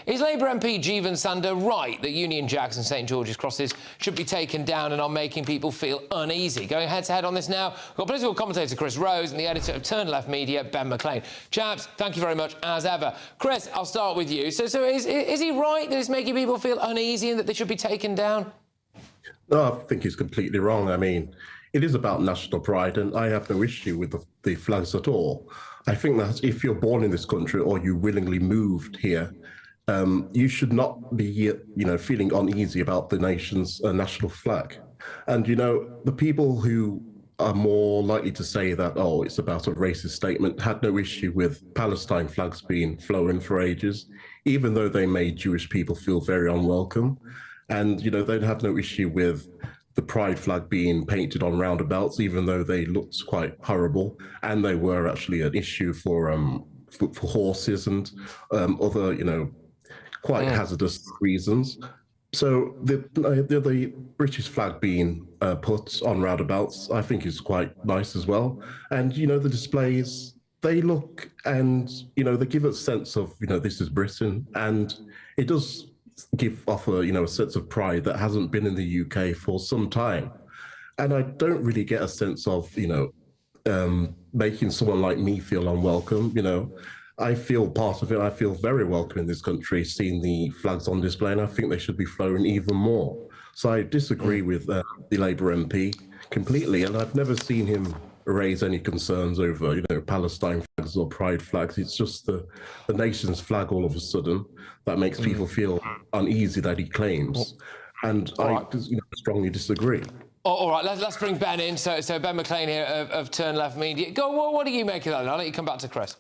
Is Labour MP Jeevan Sandhu right that Union Jacks and St George's crosses should be taken down and are making people feel uneasy? Going head-to-head on this now, we've got political commentator Chris Rose and the editor of Turn Left Media, Ben Mclaine. Chaps, thank you very much, as ever. Chris, I'll start with you. So is he right that it's making people feel uneasy and that they should be taken down? No, I think he's completely wrong. I mean, it is about national pride, and I have no issue with the flags at all. I think that if you're born in this country or you willingly moved here, you should not be, feeling uneasy about the nation's national flag. And, the people who are more likely to say that, oh, it's about a racist statement, had no issue with Palestine flags being flown for ages, even though they made Jewish people feel very unwelcome. And, they'd have no issue with the pride flag being painted on roundabouts, even though they looked quite horrible. And they were actually an issue for horses and other, quite hazardous reasons. So the British flag being put on roundabouts, I think is quite nice as well. And, the displays, they look and, they give a sense of, this is Britain. And it does give off a sense of pride that hasn't been in the UK for some time. And I don't really get a sense of, making someone like me feel unwelcome. I feel part of it. I feel very welcome in this country, seeing the flags on display, and I think they should be flown even more. So I disagree with the Labour MP completely, and I've never seen him raise any concerns over, Palestine flags or pride flags. It's just the nation's flag all of a sudden that makes people feel uneasy that he claims. And I strongly disagree. All right, let's bring Ben in. So Ben Mclaine here of Turn Left Media. Go, what do you make of that? And I'll let you come back to Chris.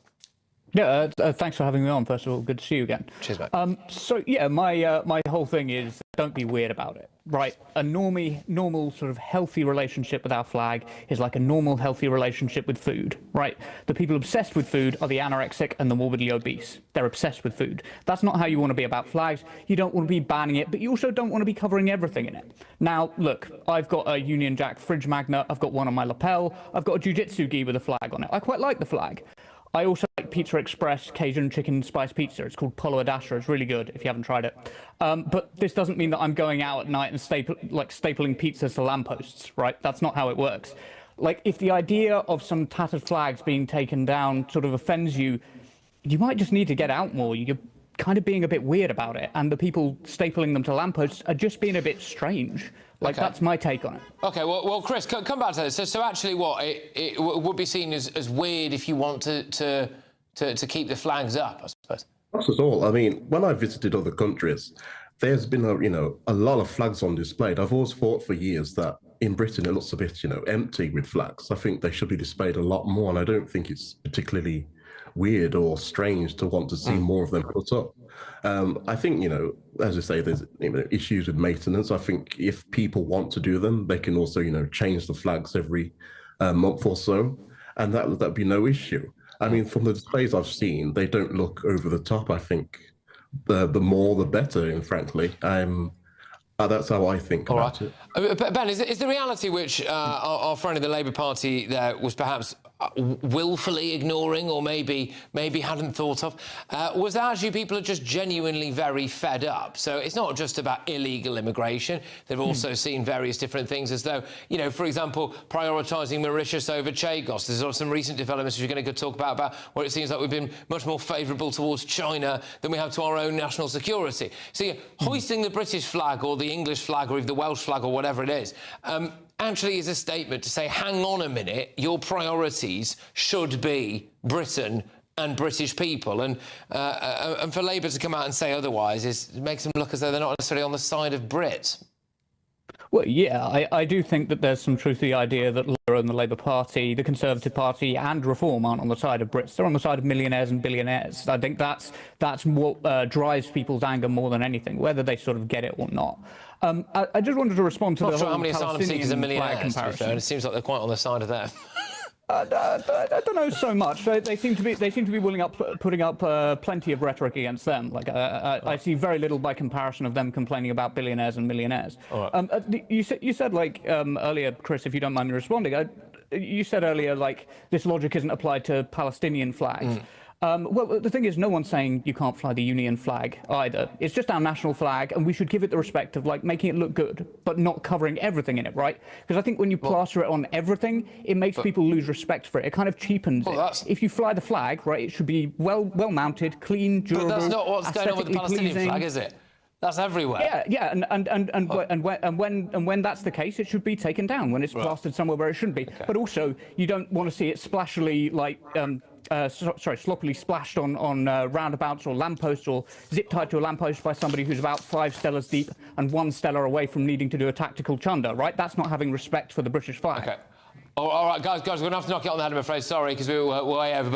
Yeah, thanks for having me on. First of all, good to see you again. Cheers, mate. So yeah, my whole thing is don't be weird about it, right? A normal sort of healthy relationship with our flag is like a normal healthy relationship with food, right? The people obsessed with food are the anorexic and the morbidly obese. They're obsessed with food. That's not how you want to be about flags. You don't want to be banning it, but you also don't want to be covering everything in it. Now, look, I've got a Union Jack fridge magnet. I've got one on my lapel. I've got a jiu-jitsu gi with a flag on it. I quite like the flag. I also like Pizza Express Cajun chicken spice pizza. It's called Polo Adasher. It's really good if you haven't tried it. But this doesn't mean that I'm going out at night and stapling pizzas to lampposts, right? That's not how it works. Like, if the idea of some tattered flags being taken down sort of offends you, you might just need to get out more. You're kind of being a bit weird about it. And the people stapling them to lampposts are just being a bit strange. Like, that's my take on it. OK, well, Chris, come back to this. So actually, what, it would be seen as weird if you want to keep the flags up, I suppose? Not at all. I mean, when I visited other countries, there's been, a lot of flags on display. I've always thought for years that in Britain it looks a bit, empty with flags. I think they should be displayed a lot more, and I don't think it's particularly weird or strange to want to see more of them put up. I think, as I say, there's issues with maintenance. I think if people want to do them, they can also, change the flags every month or so, and that'd be no issue. I mean, from the displays I've seen, they don't look over the top. I think the more the better, and frankly. That's how I think about it. Ben, is the reality which our friend in the Labour Party there was perhaps willfully ignoring, or maybe hadn't thought of, was that actually people are just genuinely very fed up? So it's not just about illegal immigration. They've also seen various different things, as though, for example, prioritising Mauritius over Chagos. There's some recent developments which we're going to talk about where it seems like we've been much more favourable towards China than we have to our own national security. So hoisting the British flag or the English flag or even the Welsh flag or whatever it is, actually is a statement to say, hang on a minute, your priorities should be Britain and British people. And for Labour to come out and say otherwise makes them look as though they're not necessarily on the side of Brits. Well, yeah, I do think that there's some truth to the idea that Labour and the Labour Party, the Conservative Party and Reform aren't on the side of Brits. They're on the side of millionaires and billionaires. I think that's what drives people's anger more than anything, whether they sort of get it or not. I just wanted to respond to the whole how many asylum seekers are millionaires, comparison. And it seems like they're quite on the side of them. I don't know so much. They seem to be putting up plenty of rhetoric against them. Like I see very little by comparison of them complaining about billionaires and millionaires. Right. You said like earlier, Chris, if you don't mind me responding, you said earlier like this logic isn't applied to Palestinian flags. Well, the thing is, no one's saying you can't fly the Union flag either. It's just our national flag, and we should give it the respect of, like, making it look good, but not covering everything in it, right? Because I think when you plaster it on everything, it makes people lose respect for it. It kind of cheapens it. If you fly the flag, right, it should be well mounted, clean, durable, But that's not what's going on with the Palestinian flag, is it? That's everywhere. Yeah, and when that's the case, it should be taken down when it's plastered somewhere where it shouldn't be. Okay. But also, you don't want to see it splashily, like, sloppily splashed on roundabouts or lampposts, or zip tied to a lamppost by somebody who's about 5 stellas deep and 1 stellar away from needing to do a tactical chunder, right? That's not having respect for the British flag. Okay. All right, guys, we're going to have to knock it on the head, I'm afraid. Sorry, because we were way over.